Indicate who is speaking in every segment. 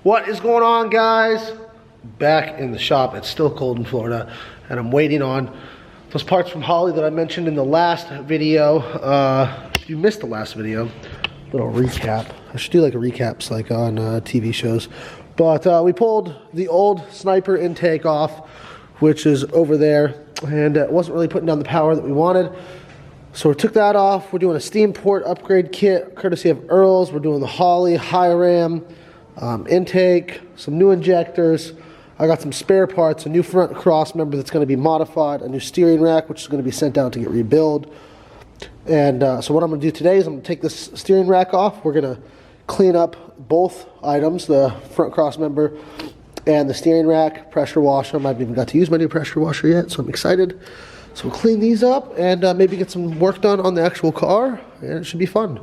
Speaker 1: What is going on, guys? Back in the shop. It's still cold in Florida, and I'm waiting on those parts from Holly that I mentioned in the last video. If you missed the last video, little recap. I should do like a recaps like on TV shows. But we pulled the old sniper intake off, which is over there, and it wasn't really putting down the power that we wanted. So we took that off. We're doing a steam port upgrade kit, courtesy of Earl's. We're doing the Holly high ram intake, some new injectors. I got some spare parts, a new front cross member that's going to be modified, a new steering rack, which is going to be sent out to get rebuilt. And so what I'm going to do today is I'm going to take this steering rack off. We're going to clean up both items, the front cross member and the steering rack, pressure washer. I haven't even got to use my new pressure washer yet, so I'm excited. So we'll clean these up and maybe get some work done on the actual car, and it should be fun.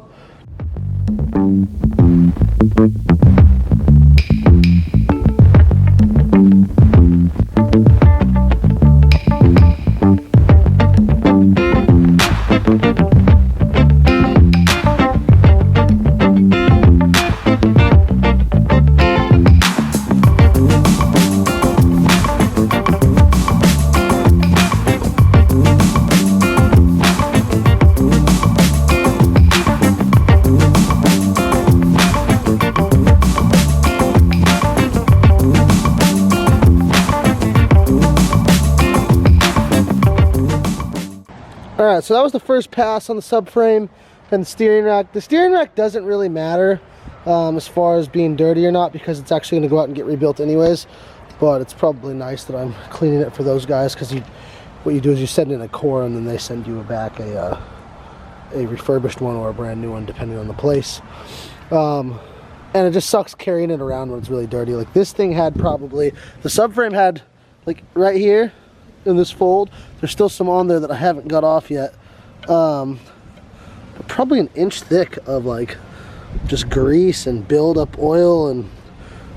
Speaker 1: Alright, so that was the first pass on the subframe and the steering rack. The steering rack doesn't really matter as far as being dirty or not, because it's actually going to go out and get rebuilt anyways. But it's probably nice that I'm cleaning it for those guys, because what you do is you send in a core and then they send you back a refurbished one or a brand new one, depending on the place. And it just sucks carrying it around when it's really dirty. Like this thing had probably, the subframe had like right here in this fold, there's still some on there that I haven't got off yet, but probably an inch thick of like just grease and build up oil and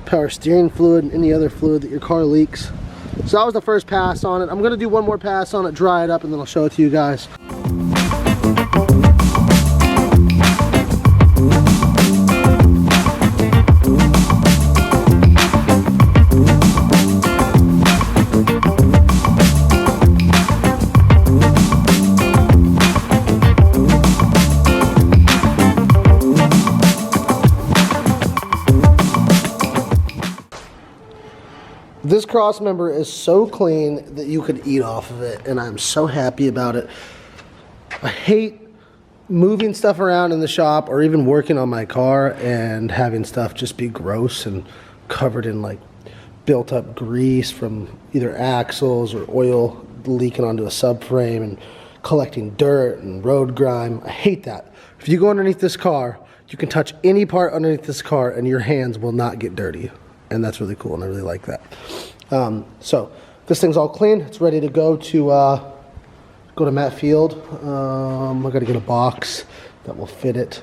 Speaker 1: power steering fluid and any other fluid that your car leaks. So that was the first pass on it. I'm gonna do one more pass on it, dry it up, and then I'll show it to you guys. This cross member is so clean that you could eat off of it, and I'm so happy about it. I hate moving stuff around in the shop or even working on my car and having stuff just be gross and covered in like built up grease from either axles or oil leaking onto a subframe and collecting dirt and road grime. I hate that. If you go underneath this car, you can touch any part underneath this car and your hands will not get dirty. And that's really cool, and I really like that. So this thing's all clean. It's ready to go to Matt Field. I got to get a box that will fit it.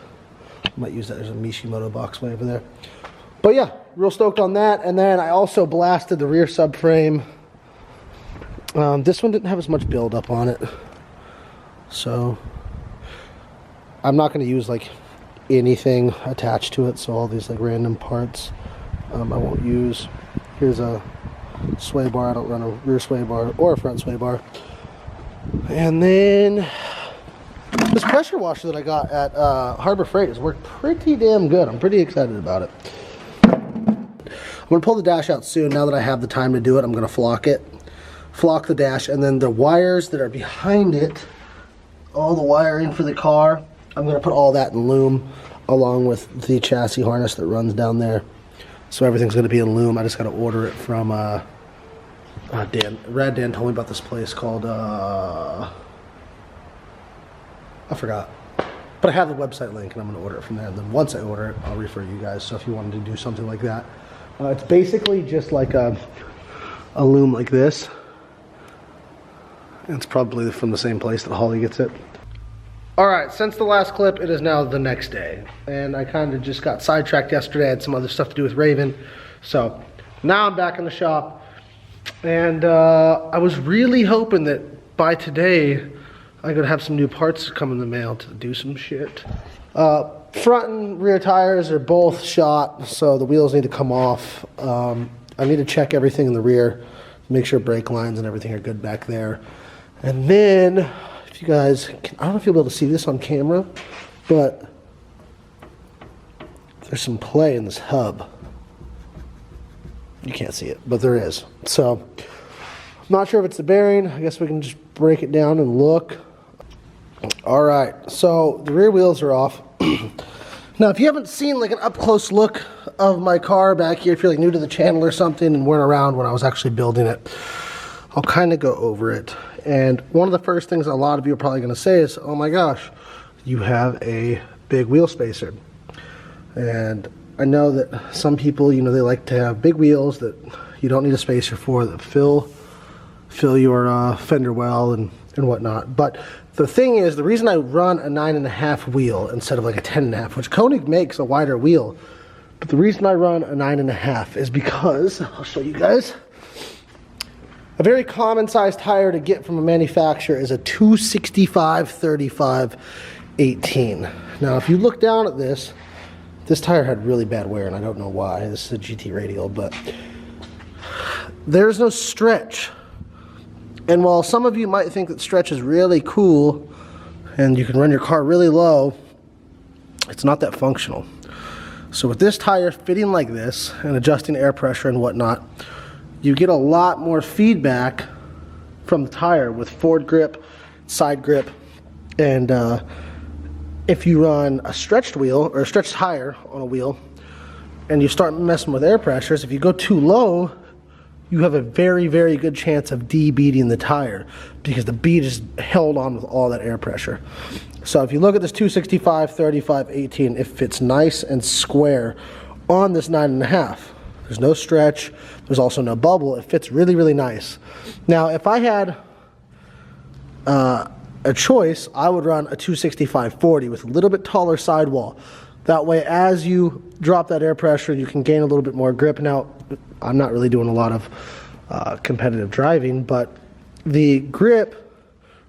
Speaker 1: I might use that. There's a Mishimoto box way over there. But yeah, real stoked on that. And then I also blasted the rear subframe. This one didn't have as much buildup on it, so I'm not going to use like anything attached to it. So all these like random parts I won't use. Here's a sway bar. I don't run a rear sway bar or a front sway bar. And then this pressure washer that I got at Harbor Freight has worked pretty damn good. I'm pretty excited about it. I'm going to pull the dash out soon. Now that I have the time to do it, I'm going to flock the dash, and then the wires that are behind it, all the wiring for the car, I'm going to put all that in loom along with the chassis harness that runs down there. So everything's going to be in loom. I just got to order it from Dan. Dan told me about this place called I forgot, but I have the website link and I'm going to order it from there. And then once I order it, I'll refer you guys. So if you wanted to do something like that, it's basically just like a loom like this. It's probably from the same place that Holly gets it. Alright, since the last clip, it is now the next day. And I kind of just got sidetracked yesterday. I had some other stuff to do with Raven. So now I'm back in the shop. And I was really hoping that by today, I could have some new parts come in the mail to do some shit. Front and rear tires are both shot, so the wheels need to come off. I need to check everything in the rear, make sure brake lines and everything are good back there. And then, if you guys, I don't know if you'll be able to see this on camera, but there's some play in this hub. You can't see it, but there is. So, I'm not sure if it's the bearing. I guess we can just break it down and look. All right, so the rear wheels are off. Now, if you haven't seen like an up-close look of my car back here, if you're like new to the channel or something and weren't around when I was actually building it, I'll kind of go over it. And one of the first things a lot of you are probably going to say is, oh my gosh, you have a big wheel spacer. And I know that some people, you know, they like to have big wheels that you don't need a spacer for, that fill your fender well and whatnot. But the thing is, the reason I run a 9.5 wheel instead of like a 10.5, which Koenig makes a wider wheel, but the reason I run a 9.5 is because, I'll show you guys, a very common size tire to get from a manufacturer is a 265/35/18. Now, if you look down at this tire had really bad wear, and I don't know why. This is a GT radial, but there's no stretch. And while some of you might think that stretch is really cool and you can run your car really low, it's not that functional. So with this tire fitting like this and adjusting air pressure and whatnot, you get a lot more feedback from the tire with forward grip, side grip, and if you run a stretched wheel or a stretched tire on a wheel and you start messing with air pressures, if you go too low, you have a very, very good chance of de-beating the tire because the bead is held on with all that air pressure. So if you look at this 265/35/18, it fits nice and square on this 9.5. There's no stretch. There's also no bubble. It fits really, really nice. Now, if I had a choice, I would run a 265/40 with a little bit taller sidewall. That way, as you drop that air pressure, you can gain a little bit more grip. Now, I'm not really doing a lot of competitive driving, but the grip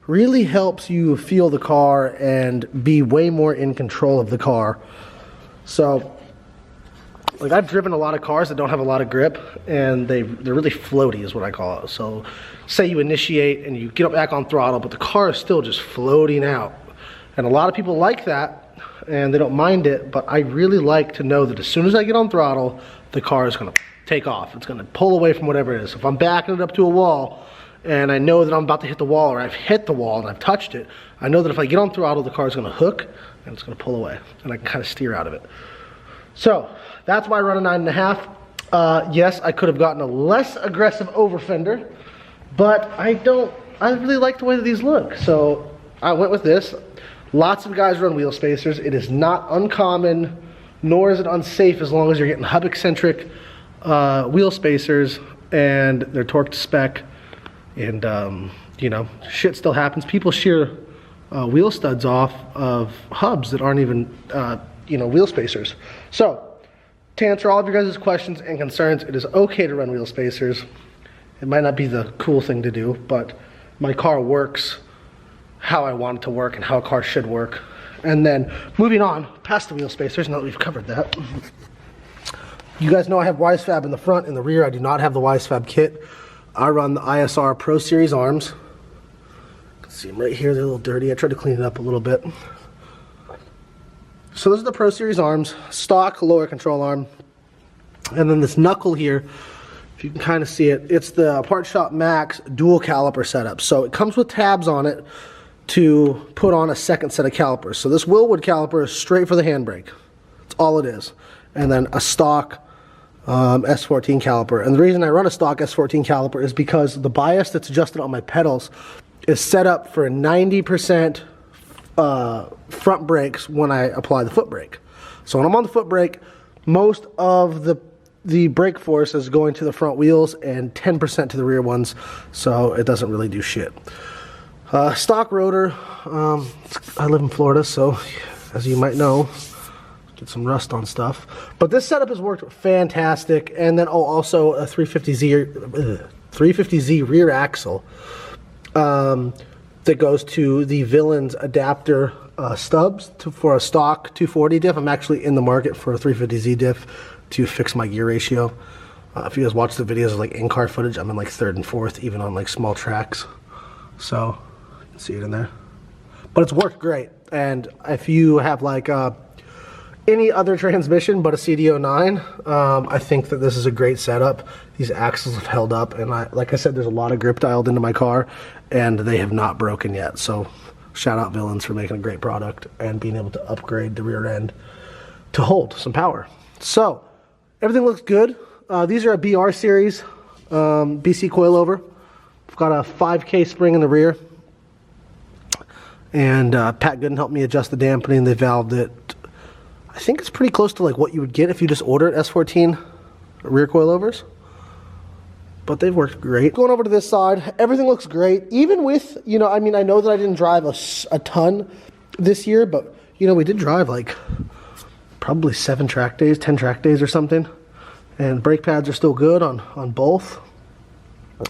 Speaker 1: really helps you feel the car and be way more in control of the car. So, like, I've driven a lot of cars that don't have a lot of grip, and they're really floaty is what I call it. So, say you initiate and you get up back on throttle, but the car is still just floating out. And a lot of people like that, and they don't mind it, but I really like to know that as soon as I get on throttle, the car is going to take off. It's going to pull away from whatever it is. If I'm backing it up to a wall and I know that I'm about to hit the wall, or I've hit the wall and I've touched it, I know that if I get on throttle, the car is going to hook and it's going to pull away, and I can kind of steer out of it. So that's why I run a 9.5. Yes, I could have gotten a less aggressive over fender, but I really like the way that these look, so I went with this. Lots of guys run wheel spacers. It is not uncommon, nor is it unsafe as long as you're getting hub-eccentric wheel spacers and they're torque to spec, and you know, shit still happens. People shear wheel studs off of hubs that aren't even you know, wheel spacers. So to answer all of your guys' questions and concerns, it is okay to run wheel spacers. It might not be the cool thing to do, but my car works how I want it to work and how a car should work. And then moving on past the wheel spacers, now that we've covered that, you guys know I have WiseFab in the front. In the rear, I do not have the WiseFab kit. I run the ISR Pro Series arms. You can see them right here. They're a little dirty. I tried to clean it up a little bit. So those are the Pro Series arms, stock lower control arm. And then this knuckle here, if you can kind of see it, it's the Part Shop Max dual caliper setup. So it comes with tabs on it to put on a second set of calipers. So this Willwood caliper is straight for the handbrake. That's all it is. And then a stock S14 caliper. And the reason I run a stock S14 caliper is because the bias that's adjusted on my pedals is set up for 90% front brakes when I apply the foot brake. So when I'm on the foot brake, most of the brake force is going to the front wheels and 10% to the rear ones, so it doesn't really do shit. Stock rotor, I live in Florida, so as you might know, get some rust on stuff. But this setup has worked fantastic. And then also a 350Z rear axle that goes to the Villains adapter stubs for a stock 240 diff. I'm actually in the market for a 350Z diff to fix my gear ratio. If you guys watch the videos of like in-car footage, I'm in like 3rd and 4th, even on like small tracks. So you can see it in there. But it's worked great. And if you have like any other transmission but a CD09, I think that this is a great setup. These axles have held up, and like I said, there's a lot of grip dialed into my car, and they have not broken yet. So shout out Villains for making a great product and being able to upgrade the rear end to hold some power. So everything looks good. These are a BR series BC coilover. I've got a 5K spring in the rear, and Pat Gooden helped me adjust the dampening. They valved it. I think it's pretty close to like what you would get if you just ordered S14 rear coilovers. But they've worked great. Going over to this side, everything looks great. Even with, you know, I mean, I know that I didn't drive a ton this year, but, you know, we did drive like probably 7 track days, 10 track days or something. And brake pads are still good on both.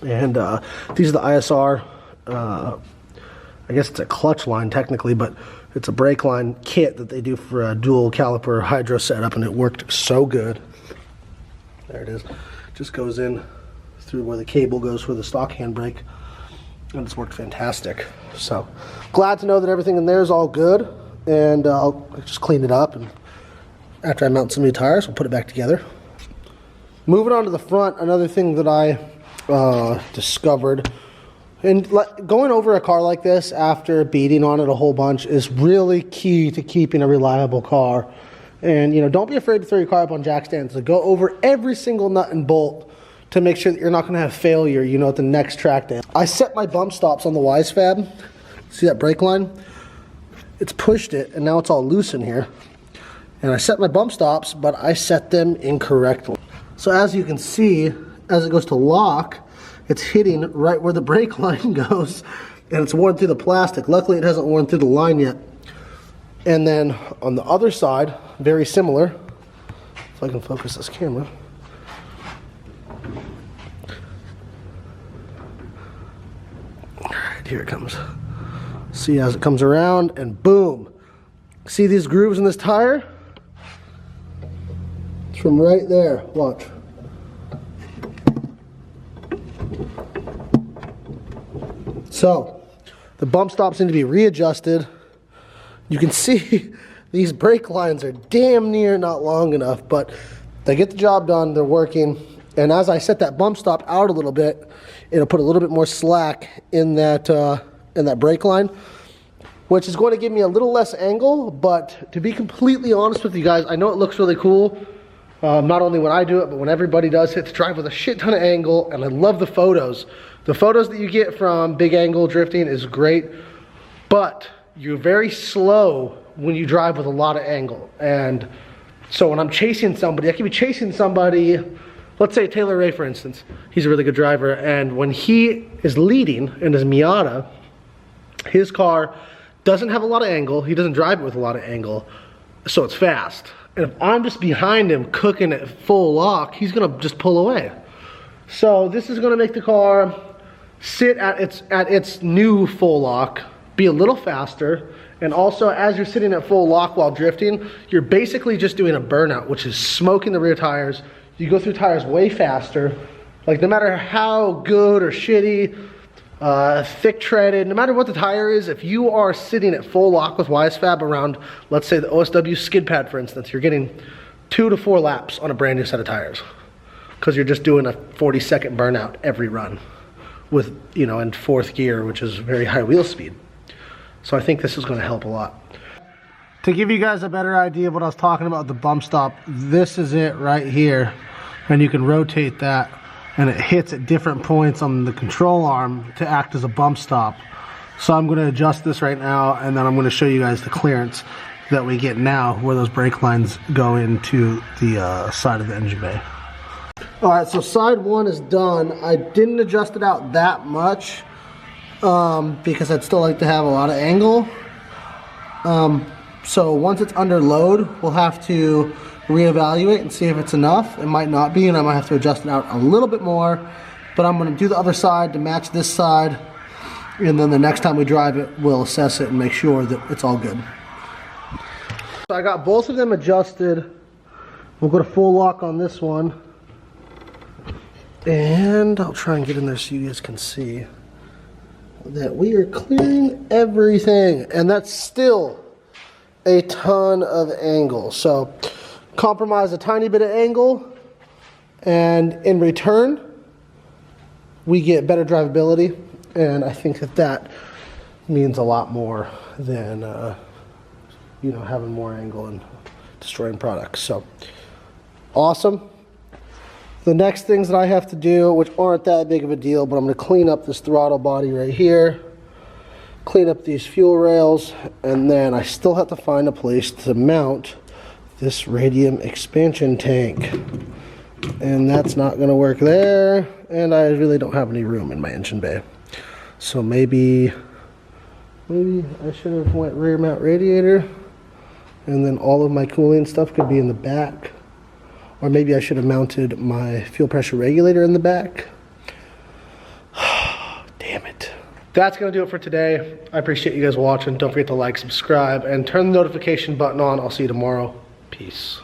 Speaker 1: And these are the ISR, I guess it's a clutch line technically, but it's a brake line kit that they do for a dual caliper hydro setup, and it worked so good. There it is. Just goes in through where the cable goes for the stock handbrake, and it's worked fantastic. So glad to know that everything in there is all good, and I'll just clean it up, and after I mount some new tires, we'll put it back together. Moving on to the front, another thing that I discovered, and going over a car like this after beating on it a whole bunch is really key to keeping a reliable car. And, you know, don't be afraid to throw your car up on jack stands. So go over every single nut and bolt to make sure that you're not going to have failure, you know, at the next track day. I set my bump stops on the Wisefab. See that brake line? It's pushed it, and now it's all loose in here. And I set my bump stops, but I set them incorrectly. So as you can see, as it goes to lock, it's hitting right where the brake line goes, and it's worn through the plastic. Luckily, it hasn't worn through the line yet. And then on the other side, very similar, if I can focus this camera. All right, here it comes. See as it comes around, and boom. See these grooves in this tire? It's from right there, watch. So, the bump stops need to be readjusted. You can see these brake lines are damn near not long enough, but they get the job done, they're working. And as I set that bump stop out a little bit, it'll put a little bit more slack in that brake line, which is going to give me a little less angle. But to be completely honest with you guys, I know it looks really cool, not only when I do it, but when everybody does it, to drive with a shit ton of angle, and I love the photos. The photos that you get from big angle drifting is great, but you're very slow when you drive with a lot of angle. And so when I'm chasing somebody, I can be chasing somebody, let's say Taylor Ray for instance. He's a really good driver, and when he is leading in his Miata, his car doesn't have a lot of angle, he doesn't drive it with a lot of angle, so it's fast. And if I'm just behind him cooking at full lock, he's gonna just pull away. So this is gonna make the car sit at its new full lock, be a little faster, and also as you're sitting at full lock while drifting, you're basically just doing a burnout, which is smoking the rear tires. You go through tires way faster. Like no matter how good or shitty, thick treaded, no matter what the tire is, if you are sitting at full lock with Wisefab around, let's say the OSW skid pad for instance, you're getting 2 to 4 laps on a brand new set of tires because you're just doing a 40-second burnout every run with, you know, in 4th gear, which is very high wheel speed. So I think this is going to help a lot. To give you guys a better idea of what I was talking about, the bump stop, this is it right here, and you can rotate that, and it hits at different points on the control arm to act as a bump stop. So I'm going to adjust this right now, and then I'm going to show you guys the clearance that we get now where those brake lines go into the side of the engine bay. Alright, so side 1 is done. I didn't adjust it out that much because I'd still like to have a lot of angle. So once it's under load, we'll have to reevaluate and see if it's enough. It might not be, and I might have to adjust it out a little bit more, but I'm going to do the other side to match this side, and then the next time we drive it, we'll assess it and make sure that it's all good. So I got both of them adjusted. We'll go to full lock on this one. And I'll try and get in there so you guys can see that we are clearing everything. And that's still a ton of angle. So compromise a tiny bit of angle, and in return we get better drivability, and I think that that means a lot more than you know, having more angle and destroying products. So awesome. The next things that I have to do, which aren't that big of a deal, but I'm going to clean up this throttle body right here, clean up these fuel rails, and then I still have to find a place to mount this radium expansion tank. And that's not going to work there, and I really don't have any room in my engine bay. So maybe I should have went rear mount radiator, and then all of my cooling stuff could be in the back. Or maybe I should have mounted my fuel pressure regulator in the back. Damn it. That's going to do it for today. I appreciate you guys watching. Don't forget to like, subscribe, and turn the notification button on. I'll see you tomorrow. Peace.